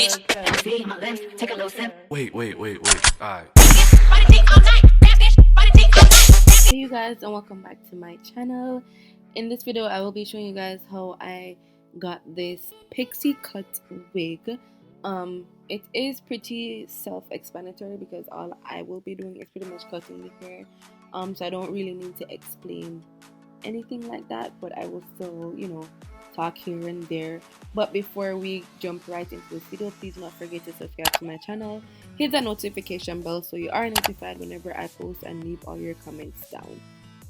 Alright. Hey you guys, and welcome back to my channel. In this video I will be showing you guys how I got this pixie cut wig. It is pretty self-explanatory because all I will be doing is pretty much cutting the hair, so I don't really need to explain anything like that, but I will still, you know, talk here and there. But before we jump right into this video, please do not forget to subscribe to my channel, hit the notification bell so you are notified whenever I post, and leave all your comments down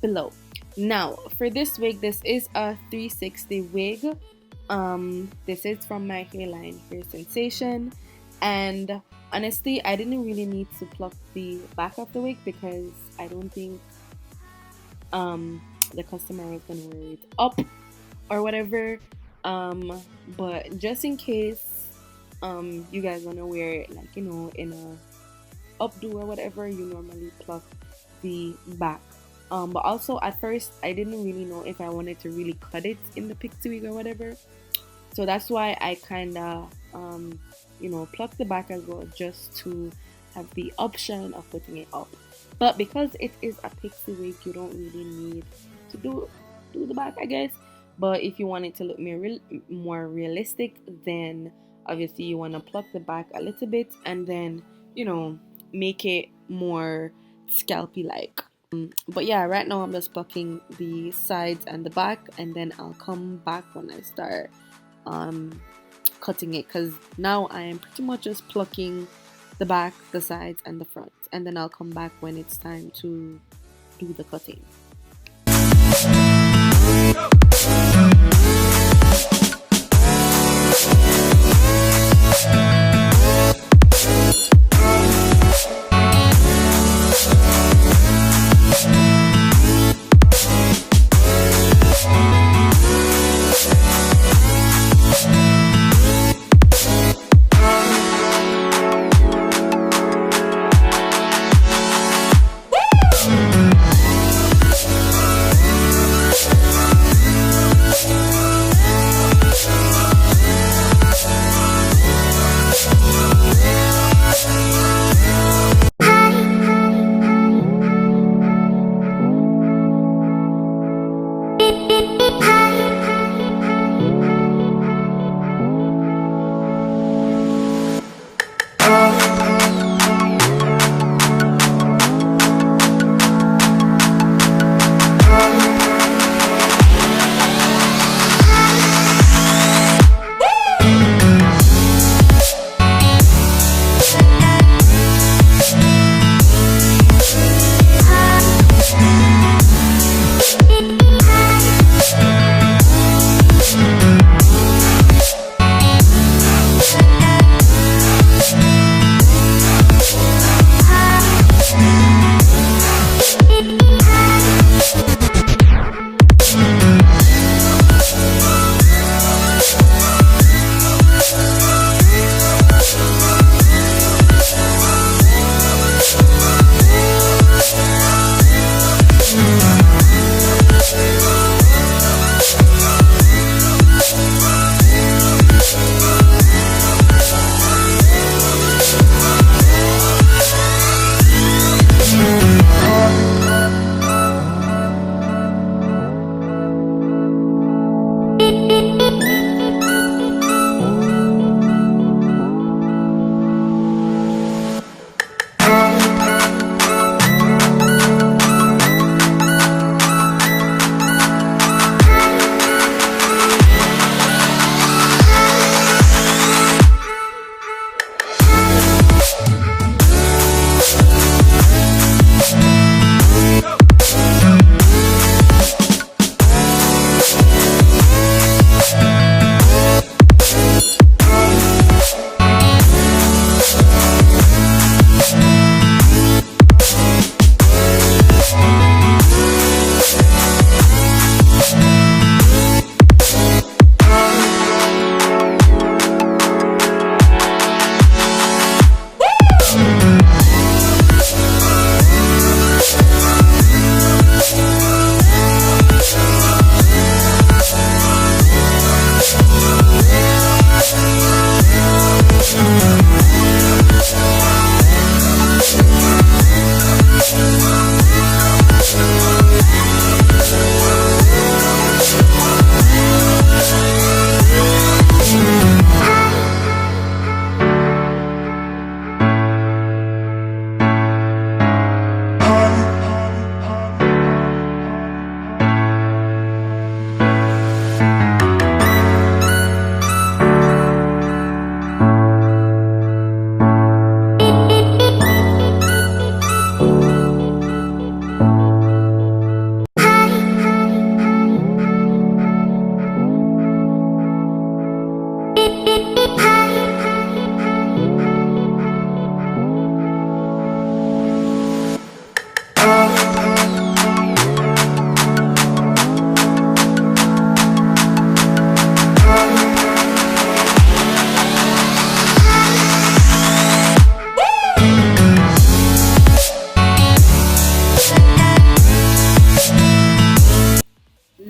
below. Now for this wig, this is a 360 wig. This is from my hairline Hairsnstn, and honestly I didn't really need to pluck the back of the wig because I don't think the customer was gonna wear it up or whatever, but just in case you guys want to wear it, like, you know, in a updo or whatever, you normally pluck the back. But also at first I didn't really know if I wanted to really cut it in the pixie wig or whatever, so that's why I kind of you know, pluck the back as well, just to have the option of putting it up. But because it is a pixie wig, you don't really need to do the back, I guess. But if you want it to look more realistic, then obviously you want to pluck the back a little bit and then, you know, make it more scalpy like. But yeah, right now I'm just plucking the sides and the back, and then I'll come back when I start cutting it, because now I am pretty much just plucking the back, the sides, and the front, and then I'll come back when it's time to do the cutting.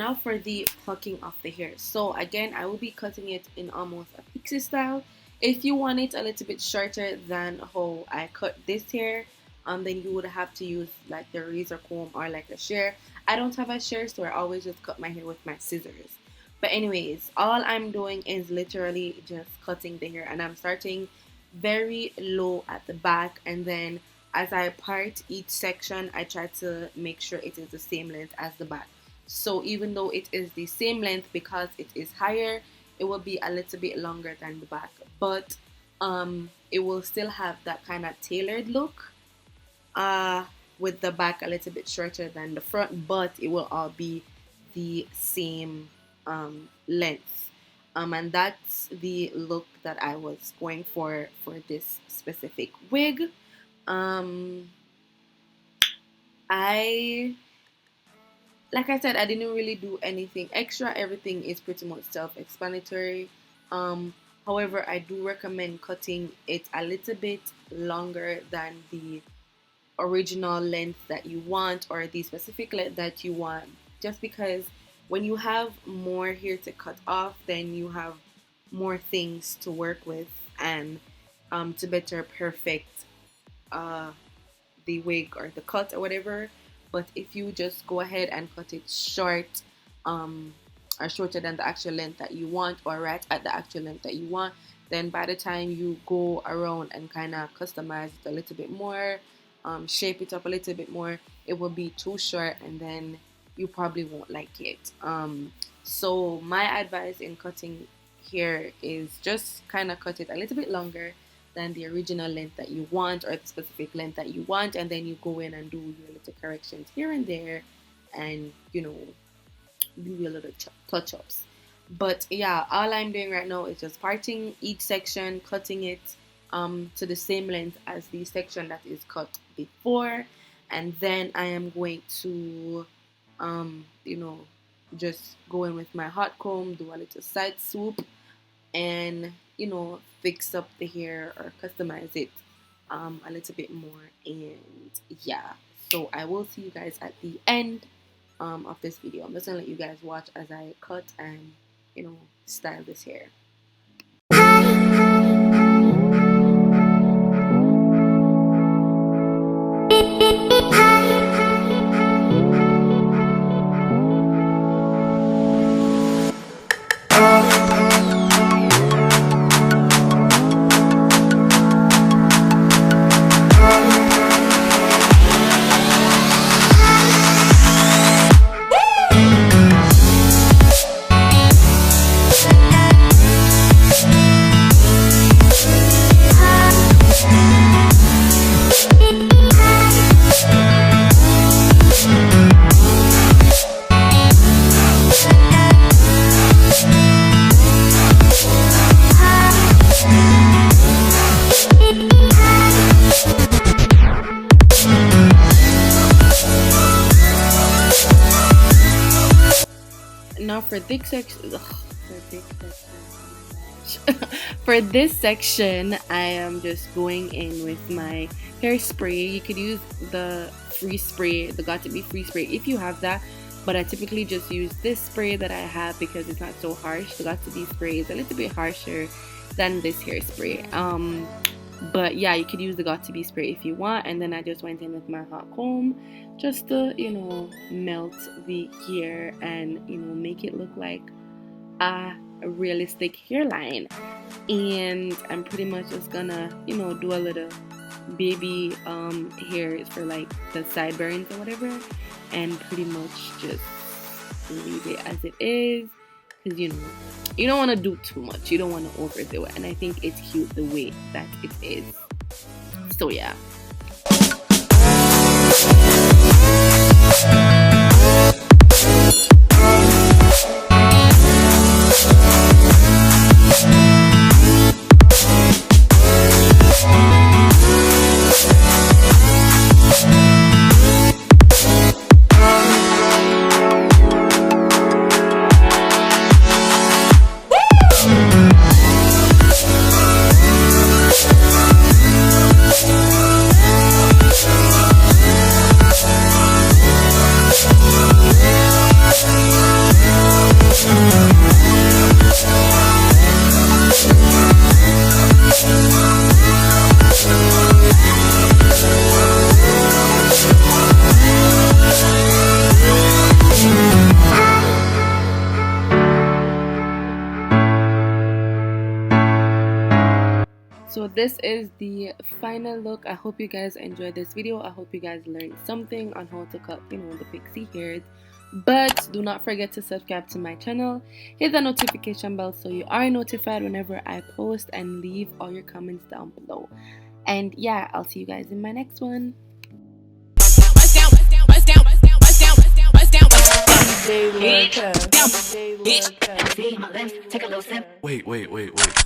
now for the plucking of the hair. So again, I will be cutting it in almost a pixie style. If you want it a little bit shorter than how I cut this hair, then you would have to use like the razor comb or like a shear. I don't have a shear, so I always just cut my hair with my scissors. But anyways, all I'm doing is literally just cutting the hair, and I'm starting very low at the back, and then as I part each section, I try to make sure it is the same length as the back. So even though it is the same length, because it is higher, it will be a little bit longer than the back, but it will still have that kind of tailored look, with the back a little bit shorter than the front, but it will all be the same length, and that's the look that I was going for this specific wig. Like I said, I didn't really do anything extra. Everything is pretty much self-explanatory. However, I do recommend cutting it a little bit longer than the original length that you want, or the specific length that you want, just because when you have more hair to cut off, then you have more things to work with, and to better perfect the wig or the cut or whatever. But if you just go ahead and cut it short, or shorter than the actual length that you want, or right at the actual length that you want, then by the time you go around and kind of customize it a little bit more, shape it up a little bit more, it will be too short, and then you probably won't like it. So my advice in cutting hair is just kind of cut it a little bit longer than the original length that you want, or the specific length that you want, and then you go in and do your little corrections here and there, and you know, do your little touch-ups. But yeah, all I'm doing right now is just parting each section, cutting it to the same length as the section that is cut before, and then I am going to you know, just go in with my hot comb, do a little side swoop, and you know, fix up the hair or customize it a little bit more. And yeah, so I will see you guys at the end of this video. I'm just gonna let you guys watch as I cut and, you know, style this hair. Now for this section, for this section, I am just going in with my hairspray. You could use the free spray, the Got to Be free spray if you have that, but I typically just use this spray that I have because it's not so harsh. The Got to Be spray is a little bit harsher than this hairspray. But yeah, you could use the Got to Be spray if you want. And then I just went in with my hot comb just to, you know, melt the hair and, you know, make it look like a realistic hairline. And I'm pretty much just gonna, you know, do a little baby hairs for like the sideburns or whatever, and pretty much just leave it as it is, because you know, you don't want to do too much, you don't want to overdo it, and I think it's cute the way that it is. So yeah. this is the final look. I hope you guys enjoyed this video. I hope you guys learned something on how to cut, you know, the pixie hairs. But do not forget to subscribe to my channel, hit the notification bell so you are notified whenever I post, and leave all your comments down below. And yeah, I'll see you guys in my next one. Wait.